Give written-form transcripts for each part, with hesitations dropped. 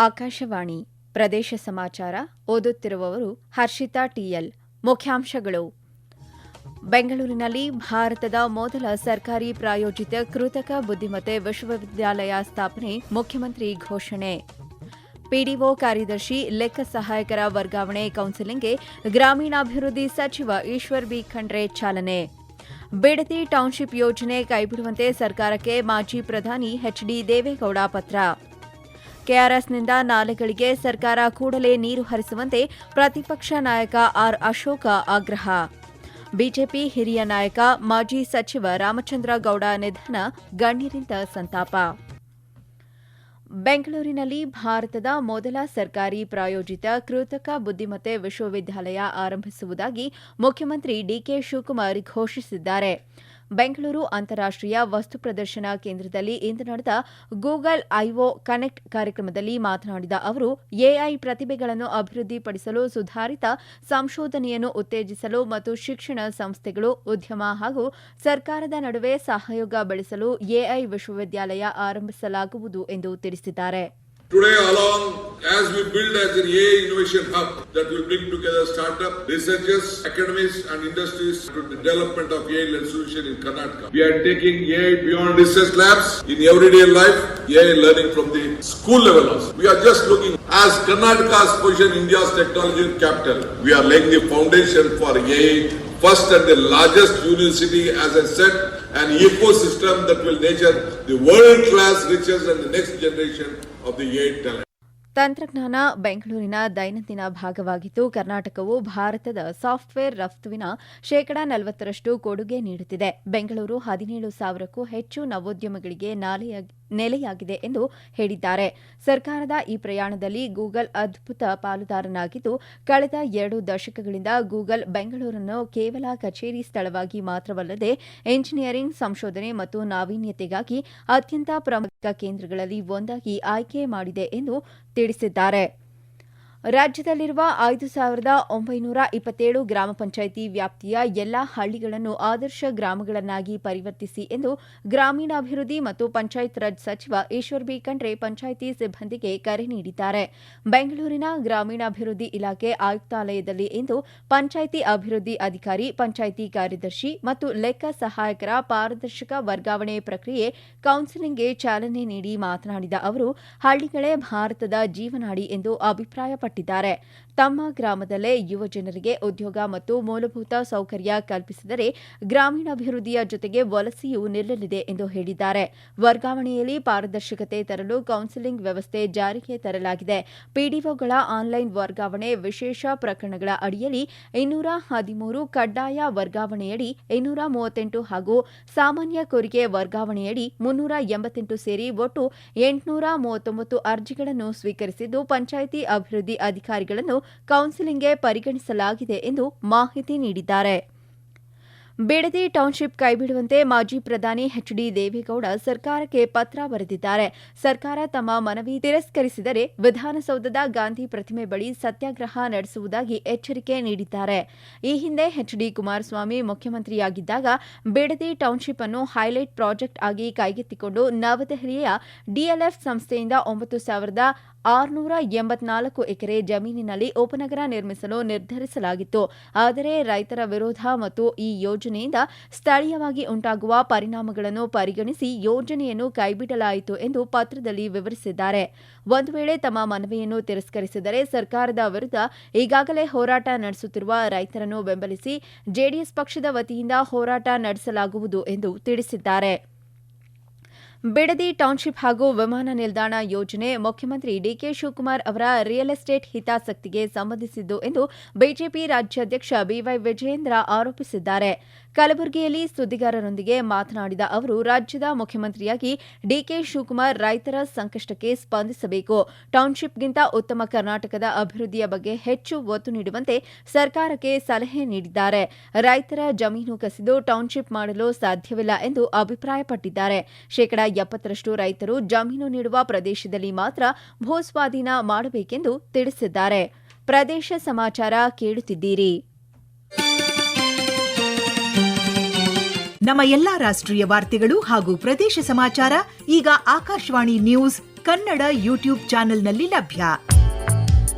ಆಕಾಶವಾಣಿ ಪ್ರದೇಶ ಸಮಾಚಾರ ಓದುತ್ತಿರುವವರು ಹರ್ಷಿತಾ ಟಿಎಲ್. ಮುಖ್ಯಾಂಶಗಳು. ಬೆಂಗಳೂರಿನಲ್ಲಿ ಭಾರತದ ಮೊದಲ ಸರ್ಕಾರಿ ಪ್ರಾಯೋಜಿತ ಕೃತಕ ಬುದ್ದಿಮತ್ತೆ ವಿಶ್ವವಿದ್ಯಾಲಯ ಸ್ಥಾಪನೆ, ಮುಖ್ಯಮಂತ್ರಿ ಘೋಷಣೆ. ಪಿಡಿಒ ಕಾರ್ಯದರ್ಶಿ, ಲೆಕ್ಕ ಸಹಾಯಕರ ವರ್ಗಾವಣೆ ಕೌನ್ಸೆಲಿಂಗ್ಗೆ ಗ್ರಾಮೀಣಾಭಿವೃದ್ಧಿ ಸಚಿವ ಈಶ್ವರ್ ಬಿ ಖಂಡ್ರೆ ಚಾಲನೆ. ಬಿಡದಿ ಟೌನ್ಶಿಪ್ ಯೋಜನೆ ಕೈಬಿಡುವಂತೆ ಸರ್ಕಾರಕ್ಕೆ ಮಾಜಿ ಪ್ರಧಾನಿ ಎಚ್ಡಿ ದೇವೇಗೌಡ ಪತ್ರ. ಕೆಆರ್ಎಸ್ನಿಂದ ನಾಲೆಗಳಿಗೆ ಸರ್ಕಾರ ಕೂಡಲೇ ನೀರು ಹರಿಸುವಂತೆ ಪ್ರತಿಪಕ್ಷ ನಾಯಕ ಆರ್ ಅಶೋಕ ಆಗ್ರಹ. ಬಿಜೆಪಿ ಹಿರಿಯ ನಾಯಕ, ಮಾಜಿ ಸಚಿವ ರಾಮಚಂದ್ರ ಗೌಡ ನಿಧನ, ಗಣ್ಯರಿಂದ ಸಂತಾಪ. ಬೆಂಗಳೂರಿನಲ್ಲಿ ಭಾರತದ ಮೊದಲ ಸರ್ಕಾರಿ ಪ್ರಾಯೋಜಿತ ಕೃತಕ ಬುದ್ದಿಮತ್ತೆ ವಿಶ್ವವಿದ್ಯಾಲಯ ಆರಂಭಿಸುವುದಾಗಿ ಮುಖ್ಯಮಂತ್ರಿ ಡಿಕೆ ಶಿವಕುಮಾರ್ ಘೋಷಿಸಿದ್ದಾರೆ. ಬೆಂಗಳೂರು ಅಂತಾರಾಷ್ಟೀಯ ವಸ್ತು ಪ್ರದರ್ಶನ ಕೇಂದ್ರದಲ್ಲಿ ಇಂದು ನಡೆದ ಗೂಗಲ್ ಐಒ ಕನೆಕ್ಟ್ ಕಾರ್ಯಕ್ರಮದಲ್ಲಿ ಮಾತನಾಡಿದ ಅವರು, ಎಐ ಪ್ರತಿಭೆಗಳನ್ನು ಅಭಿವೃದ್ಧಿಪಡಿಸಲು, ಸುಧಾರಿತ ಸಂಶೋಧನೆಯನ್ನು ಉತ್ತೇಜಿಸಲು ಮತ್ತು ಶಿಕ್ಷಣ ಸಂಸ್ಥೆಗಳು, ಉದ್ಯಮ ಹಾಗೂ ಸರ್ಕಾರದ ನಡುವೆ ಸಹಯೋಗ ಬೆಳೆಸಲು ಎಐ ವಿಶ್ವವಿದ್ಯಾಲಯ ಆರಂಭಿಸಲಾಗುವುದು ಎಂದು ತಿಳಿಸಿದ್ದಾರೆ. Today along, as we build as an AI innovation hub that will bring together startup, researchers, academics and industries to the development of AI-led solution in Karnataka. We are taking AI beyond research labs in everyday life, AI learning from the school level also. We are just looking as Karnataka's position India's technology capital. We are laying the foundation for AI first and the largest university, as I said, an ecosystem that will nurture the world-class riches and the next generation of the AI talent. ತಂತ್ರಜ್ಞಾನ ಬೆಂಗಳೂರಿನ ದೈನಂದಿನ ಭಾಗವಾಗಿದ್ದು, ಕರ್ನಾಟಕವು ಭಾರತದ software ರಫ್ತುವಿನ ಶೇಕಡಾ 40ರಷ್ಟು ಕೊಡುಗೆ ನೀಡುತ್ತಿದೆ. ಬೆಂಗಳೂರು 17,000ಕ್ಕೂ ಹೆಚ್ಚು ನವೋದ್ಯಮಗಳಿಗೆ ನೆಲೆಯಾಗಿದೆ ಎಂದು ಹೇಳಿದ್ದಾರೆ. ಸರ್ಕಾರದ ಈ ಪ್ರಯಾಣದಲ್ಲಿ ಗೂಗಲ್ ಅದ್ಭುತ ಪಾಲುದಾರನಾಗಿದ್ದು, ಕಳೆದ 2 ದಶಕಗಳಿಂದ ಗೂಗಲ್ ಬೆಂಗಳೂರನ್ನು ಕೇವಲ ಕಚೇರಿ ಸ್ಥಳವಾಗಿ ಮಾತ್ರವಲ್ಲದೆ ಎಂಜಿನಿಯರಿಂಗ್, ಸಂಶೋಧನೆ ಮತ್ತು ನಾವೀನ್ಯತೆಗಾಗಿ ಅತ್ಯಂತ ಪ್ರಮುಖ ಕೇಂದ್ರಗಳಲ್ಲಿ ಒಂದಾಗಿ ಆಯ್ಕೆ ಮಾಡಿದೆ ಎಂದು ತಿಳಿಸಿದ್ದಾರೆ. ರಾಜ್ಯದಲ್ಲಿರುವ 5,927 ಗ್ರಾಮ ಪಂಚಾಯಿತಿ ವ್ಯಾಪ್ತಿಯ ಎಲ್ಲಾ ಹಳ್ಳಿಗಳನ್ನು ಆದರ್ಶ ಗ್ರಾಮಗಳನ್ನಾಗಿ ಪರಿವರ್ತಿಸಿ ಎಂದು ಗ್ರಾಮೀಣಾಭಿವೃದ್ಧಿ ಮತ್ತು ಪಂಚಾಯತ್ ರಾಜ್ ಸಚಿವ ಈಶ್ವರ್ ಬಿ ಖಂಡ್ರೆ ಪಂಚಾಯಿತಿ ಸಿಬ್ಬಂದಿಗೆ ಕರೆ ನೀಡಿದ್ದಾರೆ. ಬೆಂಗಳೂರಿನ ಗ್ರಾಮೀಣಾಭಿವೃದ್ಧಿ ಇಲಾಖೆ ಆಯುಕ್ತಾಲಯದಲ್ಲಿ ಇಂದು ಪಂಚಾಯಿತಿ ಅಭಿವೃದ್ಧಿ ಅಧಿಕಾರಿ, ಪಂಚಾಯಿತಿ ಕಾರ್ಯದರ್ಶಿ ಮತ್ತು ಲೆಕ್ಕ ಸಹಾಯಕರ ಪಾರದರ್ಶಕ ವರ್ಗಾವಣೆ ಪ್ರಕ್ರಿಯೆ ಕೌನ್ಸೆಲಿಂಗ್ಗೆ ಚಾಲನೆ ನೀಡಿ ಮಾತನಾಡಿದ ಅವರು, ಹಳ್ಳಿಗಳೇ ಭಾರತದ ಜೀವನಾಡಿ ಎಂದು ಅಭಿಪ್ರಾಯಪಟ್ಟಿದ್ದಾರೆ. ತಮ್ಮ ಗ್ರಾಮದಲ್ಲೇ ಯುವ ಜನರಿಗೆ ಉದ್ಯೋಗ ಮತ್ತು ಮೂಲಭೂತ ಸೌಕರ್ಯ ಕಲ್ಪಿಸಿದರೆ ಗ್ರಾಮೀಣಾಭಿವೃದ್ಧಿಯ ಜೊತೆಗೆ ವಲಸೆಯೂ ನಿಲ್ಲಲಿದೆ ಎಂದು ಹೇಳಿದ್ದಾರೆ. ವರ್ಗಾವಣೆಯಲ್ಲಿ ಪಾರದರ್ಶಕತೆ ತರಲು ಕೌನ್ಸೆಲಿಂಗ್ ವ್ಯವಸ್ಥೆ ಜಾರಿಗೆ ತರಲಾಗಿದೆ. ಪಿಡಿಒಗಳ ಆನ್ಲೈನ್ ವರ್ಗಾವಣೆ, ವಿಶೇಷ ಪ್ರಕರಣಗಳ ಅಡಿಯಲ್ಲಿ 213, ಕಡ್ಡಾಯ ವರ್ಗಾವಣೆಯಡಿ 238 ಹಾಗೂ ಸಾಮಾನ್ಯ ಕೋರಿಕೆ ವರ್ಗಾವಣೆಯಡಿ 388 ಸೇರಿ ಒಟ್ಟು 839 ಅರ್ಜಿಗಳನ್ನು ಸ್ವೀಕರಿಸಿದ್ದು, ಪಂಚಾಯಿತಿ ಅಭಿವೃದ್ಧಿ ಅಧಿಕಾರಿಗಳನ್ನು ಕೌನ್ಸೆಲಿಂಗ್ಗೆ ಪರಿಗಣಿಸಲಾಗಿದೆ ಎಂದು ಮಾಹಿತಿ ನೀಡಿದ್ದಾರೆ. ಬಿಡದಿ ಟೌನ್ಶಿಪ್ ಕೈಬಿಡುವಂತೆ ಮಾಜಿ ಪ್ರಧಾನಿ ಎಚ್ಡಿ ದೇವೇಗೌಡ ಸರ್ಕಾರಕ್ಕೆ ಪತ್ರ ಬರೆದಿದ್ದಾರೆ. ಸರ್ಕಾರ ತಮ್ಮ ಮನವಿ ತಿರಸ್ಕರಿಸಿದರೆ ವಿಧಾನಸೌಧದ ಗಾಂಧಿ ಪ್ರತಿಮೆ ಬಳಿ ಸತ್ಯಾಗ್ರಹ ನಡೆಸುವುದಾಗಿ ಎಚ್ಚರಿಕೆ ನೀಡಿದ್ದಾರೆ. ಈ ಹಿಂದೆ ಎಚ್ಡಿ ಕುಮಾರಸ್ವಾಮಿ ಮುಖ್ಯಮಂತ್ರಿಯಾಗಿದ್ದಾಗ ಬಿಡದಿ ಟೌನ್ಶಿಪ್ ಅನ್ನು ಹೈಲೈಟ್ ಪ್ರಾಜೆಕ್ಟ್ ಆಗಿ ಕೈಗೆತ್ತಿಕೊಂಡು ನವದೆಹಲಿಯ ಡಿಎಲ್ಎಫ್ ಸಂಸ್ಥೆಯಿಂದ 9,684 ಎಕರೆ ಜಮೀನಿನಲ್ಲಿ ಉಪನಗರ ನಿರ್ಮಿಸಲು ನಿರ್ಧರಿಸಲಾಗಿತ್ತು. ಆದರೆ ರೈತರ ವಿರೋಧ ಮತ್ತು ಈ ಯೋಜನೆಯಿಂದ ಸ್ಥಳೀಯವಾಗಿ ಉಂಟಾಗುವ ಪರಿಣಾಮಗಳನ್ನು ಪರಿಗಣಿಸಿ ಯೋಜನೆಯನ್ನು ಕೈಬಿಡಲಾಯಿತು ಎಂದು ಪತ್ರದಲ್ಲಿ ವಿವರಿಸಿದ್ದಾರೆ. ಒಂದು ವೇಳೆ ತಮ್ಮ ಮನವಿಯನ್ನು ತಿರಸ್ಕರಿಸಿದರೆ ಸರ್ಕಾರದ ವಿರುದ್ಧ ಈಗಾಗಲೇ ಹೋರಾಟ ನಡೆಸುತ್ತಿರುವ ರೈತರನ್ನು ಬೆಂಬಲಿಸಿ ಜೆಡಿಎಸ್ ಪಕ್ಷದ ವತಿಯಿಂದ ಹೋರಾಟ ನಡೆಸಲಾಗುವುದು ಎಂದು ತಿಳಿಸಿದ್ದಾರೆ. ಬಿಡದಿ ಟೌನ್ಶಿಪ್ ಹಾಗೂ ವಿಮಾನ ನಿಲ್ದಾಣ ಯೋಜನೆ ಮುಖ್ಯಮಂತ್ರಿ ಡಿಕೆ ಶಿವಕುಮಾರ್ ಅವರ ರಿಯಲ್ ಎಸ್ಟೇಟ್ ಹಿತಾಸಕ್ತಿಗೆ ಸಂಬಂಧಿಸಿದ್ದು ಎಂದು ಬಿಜೆಪಿ ರಾಜ್ಯಾಧ್ಯಕ್ಷ ಬಿವೈ ವಿಜಯೇಂದ್ರ ಆರೋಪಿಸಿದ್ದಾರೆ. ಕಲಬುರಗಿಯಲ್ಲಿ ಸುದ್ದಿಗಾರರೊಂದಿಗೆ ಮಾತನಾಡಿದ ಅವರು, ರಾಜ್ಯದ ಮುಖ್ಯಮಂತ್ರಿಯಾಗಿ ಡಿಕೆ ಶಿವಕುಮಾರ್ ರೈತರ ಸಂಕಷ್ಟಕ್ಕೆ ಸ್ಪಂದಿಸಬೇಕು. ಟೌನ್ಶಿಪ್ಗಿಂತ ಉತ್ತಮ ಕರ್ನಾಟಕದ ಅಭಿವೃದ್ಧಿಯ ಬಗ್ಗೆ ಹೆಚ್ಚು ಒತ್ತು ನೀಡುವಂತೆ ಸರ್ಕಾರಕ್ಕೆ ಸಲಹೆ ನೀಡಿದ್ದಾರೆ. ರೈತರ ಜಮೀನು ಕಸಿದು ಟೌನ್ಶಿಪ್ ಮಾಡಲು ಸಾಧ್ಯವಿಲ್ಲ ಎಂದು ಅಭಿಪ್ರಾಯಪಟ್ಟಿದ್ದಾರೆ. 70% ರೈತರು ಜಮೀನು ನೀಡುವ ಪ್ರದೇಶದಲ್ಲಿ ಮಾತ್ರ ಭೂಸ್ವಾಧೀನ ಮಾಡಬೇಕೆಂದು ತಿಳಿಸಿದ್ದಾರೆ. ಪ್ರದೇಶ ಸಮಾಚಾರ ಕೇಳುತ್ತಿದ್ದೀರಿ. ನಮ್ಮ ಎಲ್ಲಾ ರಾಷ್ಟ್ರೀಯ ವಾರ್ತೆಗಳು ಹಾಗೂ ಪ್ರದೇಶ ಸಮಾಚಾರ ಈಗ ಆಕಾಶವಾಣಿ ನ್ಯೂಸ್ ಕನ್ನಡ ಯೂಟ್ಯೂಬ್ ಚಾನೆಲ್ನಲ್ಲಿ ಲಭ್ಯ.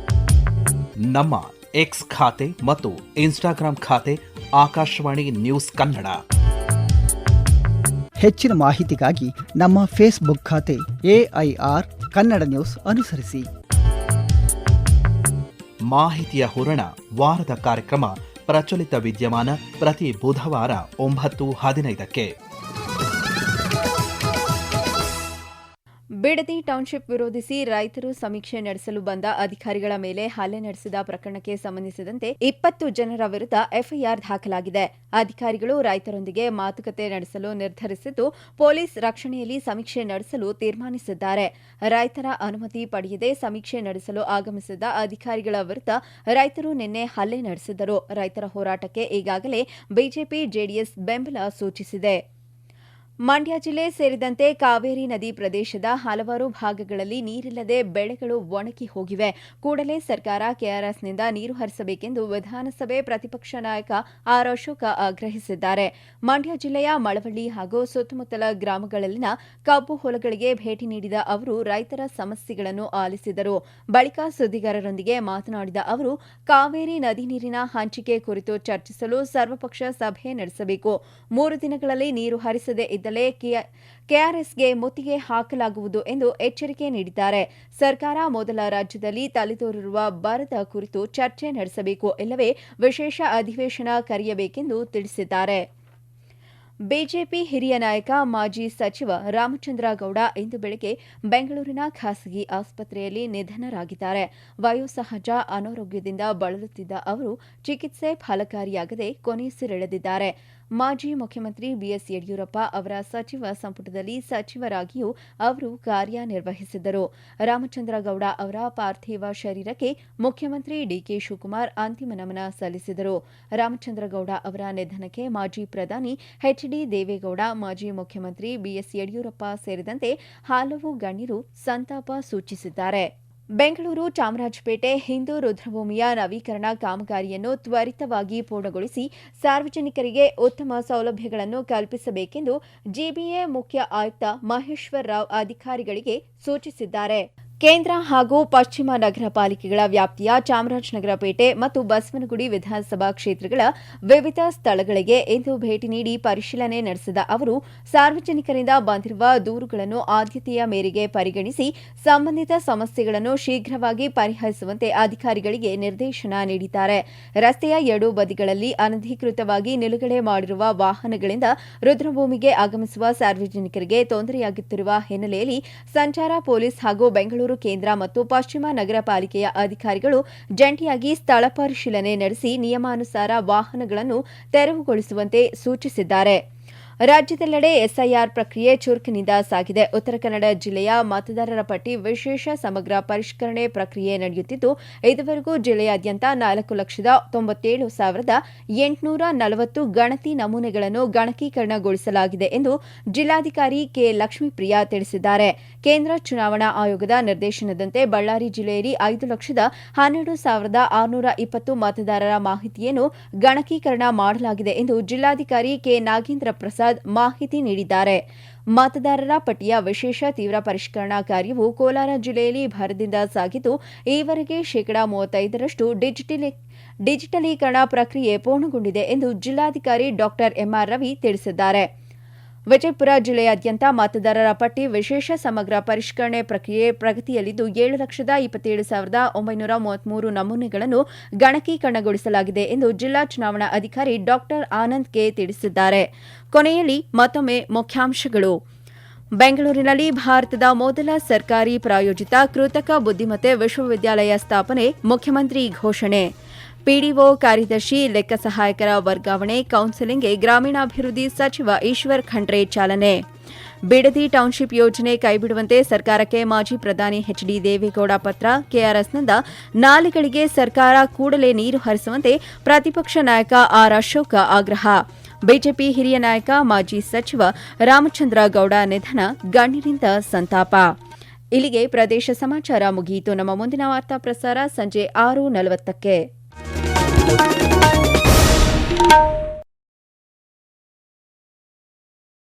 ನಮ್ಮ ಎಕ್ಸ್ ಖಾತೆ ಮತ್ತು ಇನ್ಸ್ಟಾಗ್ರಾಂ ಖಾತೆ ಆಕಾಶವಾಣಿ ನ್ಯೂಸ್ ಕನ್ನಡ. ಹೆಚ್ಚಿನ ಮಾಹಿತಿಗಾಗಿ ನಮ್ಮ ಫೇಸ್ಬುಕ್ ಖಾತೆ AIR ಕನ್ನಡ ನ್ಯೂಸ್ ಅನುಸರಿಸಿ. ಮಾಹಿತಿಯ ಹೂರಣ ವಾರದ ಕಾರ್ಯಕ್ರಮ ಪ್ರಚಲಿತ ವಿದ್ಯಮಾನ ಪ್ರತಿ ಬುಧವಾರ 9:15ಕ್ಕೆ. ಬಿಡದಿ ಟೌನ್ಶಿಪ್ ವಿರೋಧಿಸಿ ರೈತರು ಸಮೀಕ್ಷೆ ನಡೆಸಲು ಬಂದ ಅಧಿಕಾರಿಗಳ ಮೇಲೆ ಹಲ್ಲೆ ನಡೆಸಿದ ಪ್ರಕರಣಕ್ಕೆ ಸಂಬಂಧಿಸಿದಂತೆ 20 ಜನರ ವಿರುದ್ಧ ಎಫ್ಐಆರ್ ದಾಖಲಾಗಿದೆ. ಅಧಿಕಾರಿಗಳು ರೈತರೊಂದಿಗೆ ಮಾತುಕತೆ ನಡೆಸಲು ನಿರ್ಧರಿಸಿದ್ದು, ಪೊಲೀಸ್ ರಕ್ಷಣೆಯಲ್ಲಿ ಸಮೀಕ್ಷೆ ನಡೆಸಲು ತೀರ್ಮಾನಿಸಿದ್ದಾರೆ. ರೈತರ ಅನುಮತಿ ಪಡೆಯದೆ ಸಮೀಕ್ಷೆ ನಡೆಸಲು ಆಗಮಿಸಿದ ಅಧಿಕಾರಿಗಳ ವಿರುದ್ಧ ರೈತರು ನಿನ್ನೆ ಹಲ್ಲೆ ನಡೆಸಿದರು. ರೈತರ ಹೋರಾಟಕ್ಕೆ ಈಗಾಗಲೇ ಬಿಜೆಪಿ ಜೆಡಿಎಸ್ ಬೆಂಬಲ ಸೂಚಿಸಿದೆ. ಮಂಡ್ಯ ಜಿಲ್ಲೆ ಸೇರಿದಂತೆ ಕಾವೇರಿ ನದಿ ಪ್ರದೇಶದ ಹಲವಾರು ಭಾಗಗಳಲ್ಲಿ ನೀರಿಲ್ಲದೆ ಬೆಳೆಗಳು ಒಣಗಿ ಹೋಗಿವೆ. ಕೂಡಲೇ ಸರ್ಕಾರ ಕೆಆರ್ಎಸ್ನಿಂದ ನೀರು ಹರಿಸಬೇಕೆಂದು ವಿಧಾನಸಭೆ ಪ್ರತಿಪಕ್ಷ ನಾಯಕ ಆರ್ ಅಶೋಕ ಆಗ್ರಹಿಸಿದ್ದಾರೆ. ಮಂಡ್ಯ ಜಿಲ್ಲೆಯ ಮಳವಳ್ಳಿ ಹಾಗೂ ಸುತ್ತಮುತ್ತಲ ಗ್ರಾಮಗಳಲ್ಲಿನ ಕಬ್ಬು ಹೊಲಗಳಿಗೆ ಭೇಟಿ ನೀಡಿದ ಅವರು ರೈತರ ಸಮಸ್ಯೆಗಳನ್ನು ಆಲಿಸಿದರು. ಬಳಿಕ ಸುದ್ದಿಗಾರರೊಂದಿಗೆ ಮಾತನಾಡಿದ ಅವರು, ಕಾವೇರಿ ನದಿ ನೀರಿನ ಹಂಚಿಕೆ ಕುರಿತು ಚರ್ಚಿಸಲು ಸರ್ವಪಕ್ಷ ಸಭೆ ನಡೆಸಬೇಕು. 3 ದಿನಗಳಲ್ಲಿ ನೀರು ಹರಿಸದೇ ಇದ್ದಲ್ಲಿ ಕೆಆರ್ಎಸ್ಗೆ ಮುತ್ತಿಗೆ ಹಾಕಲಾಗುವುದು ಎಂದು ಎಚ್ಚರಿಕೆ ನೀಡಿದ್ದಾರೆ. ಸರ್ಕಾರ ಮೊದಲ ರಾಜ್ಯದಲ್ಲಿ ತಲೆದೋರಿರುವ ಬರದ ಕುರಿತು ಚರ್ಚೆ ನಡೆಸಬೇಕು, ಇಲ್ಲವೇ ವಿಶೇಷ ಅಧಿವೇಶನ ಕರೆಯಬೇಕೆಂದು ತಿಳಿಸಿದ್ದಾರೆ. ಬಿಜೆಪಿ ಹಿರಿಯ ನಾಯಕ ಮಾಜಿ ಸಚಿವ ರಾಮಚಂದ್ರ ಗೌಡ ಇಂದು ಬೆಳಗ್ಗೆ ಬೆಂಗಳೂರಿನ ಖಾಸಗಿ ಆಸ್ಪತ್ರೆಯಲ್ಲಿ ನಿಧನರಾಗಿದ್ದಾರೆ. ವಯೋಸಹಜ ಅನಾರೋಗ್ಯದಿಂದ ಬಳಲುತ್ತಿದ್ದ ಅವರು ಚಿಕಿತ್ಸೆ ಫಲಕಾರಿಯಾಗದೆ ಕೊನೆಯುಸಿರೆಳೆದಿದ್ದಾರೆ. ಮಾಜಿ ಮುಖ್ಯಮಂತ್ರಿ ಬಿಎಸ್ ಯಡಿಯೂರಪ್ಪ ಅವರ ಸಚಿವ ಸಂಪುಟದಲ್ಲಿ ಸಚಿವರಾಗಿಯೂ ಅವರು ಕಾರ್ಯನಿರ್ವಹಿಸಿದ್ದರು. ರಾಮಚಂದ್ರ ಗೌಡ ಅವರ ಪಾರ್ಥಿವ ಶರೀರಕ್ಕೆ ಮುಖ್ಯಮಂತ್ರಿ ಡಿಕೆ ಶಿವಕುಮಾರ್ ಅಂತಿಮ ನಮನ ಸಲ್ಲಿಸಿದರು. ರಾಮಚಂದ್ರ ಗೌಡ ಅವರ ನಿಧನಕ್ಕೆ ಮಾಜಿ ಪ್ರಧಾನಿ ಎಚ್ಡಿ ದೇವೇಗೌಡ, ಮಾಜಿ ಮುಖ್ಯಮಂತ್ರಿ ಬಿಎಸ್ ಯಡಿಯೂರಪ್ಪ ಸೇರಿದಂತೆ ಹಲವು ಗಣ್ಯರು ಸಂತಾಪ ಸೂಚಿಸಿದ್ದಾರೆ. ಬೆಂಗಳೂರು ಚಾಮರಾಜಪೇಟೆ ಹಿಂದೂ ರುದ್ರಭೂಮಿಯ ನವೀಕರಣ ಕಾಮಗಾರಿಯನ್ನು ತ್ವರಿತವಾಗಿ ಪೂರ್ಣಗೊಳಿಸಿ ಸಾರ್ವಜನಿಕರಿಗೆ ಉತ್ತಮ ಸೌಲಭ್ಯಗಳನ್ನು ಕಲ್ಪಿಸಬೇಕೆಂದು ಜಿಬಿಎ ಮುಖ್ಯ ಆಯುಕ್ತ ಮಹೇಶ್ವರ್ ರಾವ್ ಅಧಿಕಾರಿಗಳಿಗೆ ಸೂಚಿಸಿದ್ದಾರೆ. ಕೇಂದ್ರ ಹಾಗೂ ಪಶ್ಚಿಮ ನಗರ ಪಾಲಿಕೆಗಳ ವ್ಯಾಪ್ತಿಯ ಚಾಮರಾಜನಗರ ಪೇಟೆ ಮತ್ತು ಬಸವನಗುಡಿ ವಿಧಾನಸಭಾ ಕ್ಷೇತ್ರಗಳ ವಿವಿಧ ಸ್ಥಳಗಳಿಗೆ ಇಂದು ಭೇಟಿ ನೀಡಿ ಪರಿಶೀಲನೆ ನಡೆಸಿದ ಅವರು ಸಾರ್ವಜನಿಕರಿಂದ ಬಂದಿರುವ ದೂರುಗಳನ್ನು ಆದ್ಯತೆಯ ಮೇರೆಗೆ ಪರಿಗಣಿಸಿ ಸಂಬಂಧಿತ ಸಮಸ್ಯೆಗಳನ್ನು ಶೀಘ್ರವಾಗಿ ಪರಿಹರಿಸುವಂತೆ ಅಧಿಕಾರಿಗಳಿಗೆ ನಿರ್ದೇಶನ ನೀಡಿದ್ದಾರೆ. ರಸ್ತೆಯ 2 ಬದಿಗಳಲ್ಲಿ ಅನಧಿಕೃತವಾಗಿ ನಿಲುಗಡೆ ಮಾಡಿರುವ ವಾಹನಗಳಿಂದ ರುದ್ರಭೂಮಿಗೆ ಆಗಮಿಸುವ ಸಾರ್ವಜನಿಕರಿಗೆ ತೊಂದರೆಯಾಗುತ್ತಿರುವ ಹಿನ್ನೆಲೆಯಲ್ಲಿ ಸಂಚಾರ ಪೊಲೀಸ್ ಹಾಗೂ ಬೆಂಗಳೂರು ಕೇಂದ್ರ ಮತ್ತು ಪಶ್ಚಿಮ ನಗರ ಪಾಲಿಕೆಯ ಅಧಿಕಾರಿಗಳು ಜಂಟಿಯಾಗಿ ಸ್ಥಳ ಪರಿಶೀಲನೆ ನಡೆಸಿ ನಿಯಮಾನುಸಾರ ವಾಹನಗಳನ್ನು ತೆರವುಗೊಳಿಸುವಂತೆ ಸೂಚಿಸಿದ್ದಾರೆ. ರಾಜ್ಯದೆಲ್ಲೆಡೆ ಎಸ್ಐಆರ್ ಪ್ರಕ್ರಿಯೆ ಚುರುಕಿನಿಂದ ಸಾಗಿದೆ. ಉತ್ತರ ಕನ್ನಡ ಜಿಲ್ಲೆಯ ಮತದಾರರ ಪಟ್ಟಿ ವಿಶೇಷ ಸಮಗ್ರ ಪರಿಷ್ಕರಣೆ ಪ್ರಕ್ರಿಯೆ ನಡೆಯುತ್ತಿದ್ದು, ಇದುವರೆಗೂ ಜಿಲ್ಲೆಯಾದ್ಯಂತ 4,97,840 ಗಣತಿ ನಮೂನೆಗಳನ್ನು ಗಣಕೀಕರಣಗೊಳಿಸಲಾಗಿದೆ ಎಂದು ಜಿಲ್ಲಾಧಿಕಾರಿ ಕೆ. ಲಕ್ಷ್ಮೀಪ್ರಿಯಾ ತಿಳಿಸಿದ್ದಾರೆ. ಕೇಂದ್ರ ಚುನಾವಣಾ ಆಯೋಗದ ನಿರ್ದೇಶನದಂತೆ ಬಳ್ಳಾರಿ ಜಿಲ್ಲೆಯಲ್ಲಿ 5,12,620 ಮತದಾರರ ಮಾಹಿತಿಯನ್ನು ಗಣಕೀಕರಣ ಮಾಡಲಾಗಿದೆ ಎಂದು ಜಿಲ್ಲಾಧಿಕಾರಿ ಕೆ. ನಾಗೇಂದ್ರ ಪ್ರಸಾದ್ ಮಾಹಿತಿ ನೀಡಿದ್ದಾರೆ. ಮತದಾರರ ಪಟ್ಟಿಯ ವಿಶೇಷ ತೀವ್ರ ಪರಿಷ್ಕರಣಾ ಕಾರ್ಯವು ಕೋಲಾರ ಜಿಲ್ಲೆಯಲ್ಲಿ ಭರದಿಂದ ಸಾಗಿದ್ದು, ಈವರೆಗೆ 35% ಡಿಜಿಟಲೀಕರಣ ಪ್ರಕ್ರಿಯೆ ಪೂರ್ಣಗೊಂಡಿದೆ ಎಂದು ಜಿಲ್ಲಾಧಿಕಾರಿ ಡಾ ಎಂಆರ್ ರವಿ ತಿಳಿಸಿದ್ದಾರೆ. ವಿಜಯಪುರ ಜಿಲ್ಲೆಯಾದ್ಯಂತ ಮತದಾರರ ಪಟ್ಟಿ ವಿಶೇಷ ಸಮಗ್ರ ಪರಿಷ್ಕರಣೆ ಪ್ರಕ್ರಿಯೆ ಪ್ರಗತಿಯಲ್ಲಿದ್ದು 7,27,933 ನಮೂನೆಗಳನ್ನು ಗಣಕೀಕರಣಗೊಳಿಸಲಾಗಿದೆ ಎಂದು ಜಿಲ್ಲಾ ಚುನಾವಣಾ ಅಧಿಕಾರಿ ಡಾ ಆನಂದ್ ಕೆ ತಿಳಿಸಿದ್ದಾರೆ. ಕೊನೆಯಲ್ಲಿ ಮತ್ತೊಮ್ಮೆ ಮುಖ್ಯಾಂಶಗಳು. ಬೆಂಗಳೂರಿನಲ್ಲಿ ಭಾರತದ ಮೊದಲ ಸರ್ಕಾರಿ ಪ್ರಾಯೋಜಿತ ಕೃತಕ ಬುದ್ದಿಮತ್ತೆ ವಿಶ್ವವಿದ್ಯಾಲಯ ಸ್ಥಾಪನೆ, ಮುಖ್ಯಮಂತ್ರಿ ಘೋಷಣೆ. ಪಿಡಿಒ ಕಾರ್ಯದರ್ಶಿ ಲೆಕ್ಕ ಸಹಾಯಕರ ವರ್ಗಾವಣೆ ಕೌನ್ಸೆಲಿಂಗ್ಗೆ ಗ್ರಾಮೀಣಾಭಿವೃದ್ಧಿ ಸಚಿವ ಈಶ್ವರ್ ಖಂಡ್ರೆ ಚಾಲನೆ. ಬಿಡದಿ ಟೌನ್ಶಿಪ್ ಯೋಜನೆ ಕೈಬಿಡುವಂತೆ ಸರ್ಕಾರಕ್ಕೆ ಮಾಜಿ ಪ್ರಧಾನಿ ಎಚ್ಡಿ ದೇವೇಗೌಡ ಪತ್ರ. ಕೆಆರ್ಎಸ್ನಿಂದ ನಾಲೆಗಳಿಗೆ ಸರ್ಕಾರ ಕೂಡಲೇ ನೀರು ಹರಿಸುವಂತೆ ಪ್ರತಿಪಕ್ಷ ನಾಯಕ ಆರ್ ಅಶೋಕ ಆಗ್ರಹ. ಬಿಜೆಪಿ ಹಿರಿಯ ನಾಯಕ ಮಾಜಿ ಸಚಿವ ರಾಮಚಂದ್ರ ಗೌಡ ನಿಧನ, ಗಣ್ಯರಿಂದ ಸಂತಾಪ. ಇಲ್ಲಿಗೆ ಪ್ರದೇಶ ಸಮಾಚಾರ ಮುಗಿಯಿತು. ನಮ್ಮ ಮುಂದಿನ ವಾರ್ತಾ ಪ್ರಸಾರ ಸಂಜೆ 6:40ಕ್ಕೆ.